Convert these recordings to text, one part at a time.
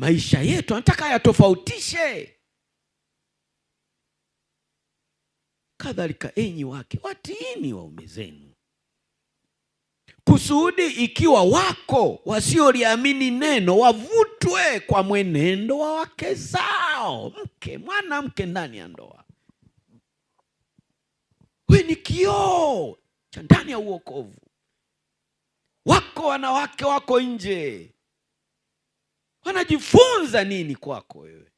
maisha yetu anataka yatofautishe. Kadhalika enyi wake watiini waume zenu, kusudi ikiwa wako wasioliamini neno wavutwe kwa mwenendo wa wake zao. Mwanamke ndani ya ndoa, we ni kioo cha ndani ya uokovu. Wako wanawake wako nje, wanajifunza nini kwako wewe?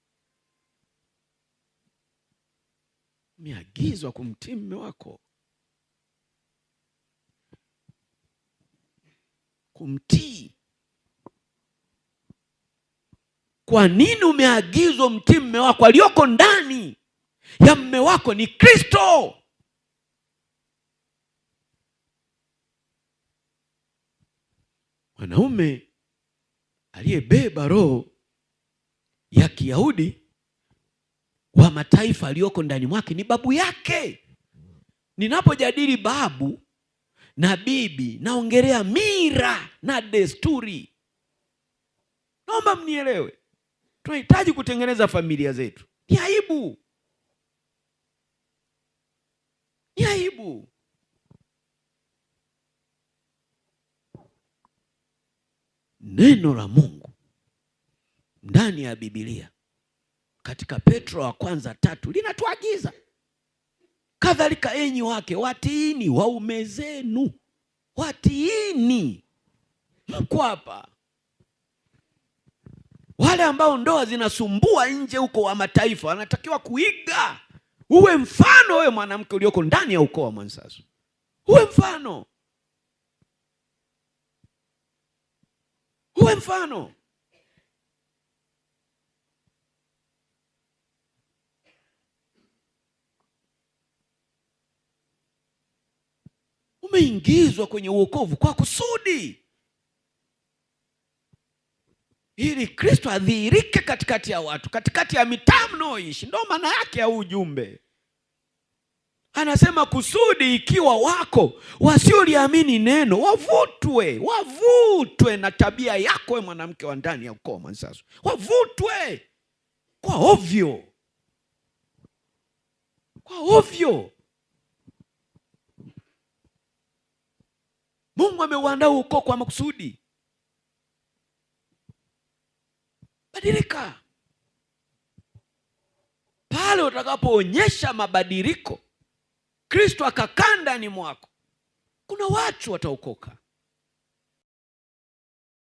Umeagizwa kumtii mume wako, kumtii. Kwa nini umeagizwa mtii mume wako? Aliyoko ndani ya mume wako ni Kristo. Mwanaume aliyebeba roho ya Kiyahudi wa mataifa aliyoko ndani mwake ni babu yake. Ninapojadili babu na bibi, naongelea mira na desturi. Naomba mnielewe. Tunahitaji kutengeneza familia zetu. Ni aibu. Ni aibu. Neno la Mungu ndani ya Biblia katika Petro wa kwanza 3 linatuagiza, kadhalika enyi wake watiini waume zenu. Watiini. Mko hapa wale ambao ndoa zinasumbua nje huko wa mataifa, wanatakiwa kuiga. Uwe mfano wewe mwanamke ulioko ndani ya ukoo wa Mwansasu. Uwe mfano. Uwe mfano. Umeingizwa kwenye uokovu kwa kusudi, ili Kristo adhihirike katikati ya watu, katikati ya mitaa mnaoishi. Ndio maana yake ya ujumbe. Anasema kusudi ikiwa wako wasioliamini neno wavutwe na tabia yako wewe mwanamke wa ndani ya ukoo wa Mwansasu. Wavutwe kwa ovyo. Kwa ovyo. Mungu ameuandaa ukoo kwa makusudi. Badilika. Pale utakapoonyesha mabadiliko, Kristo akakaa ndani mwako, kuna watu wataokoka.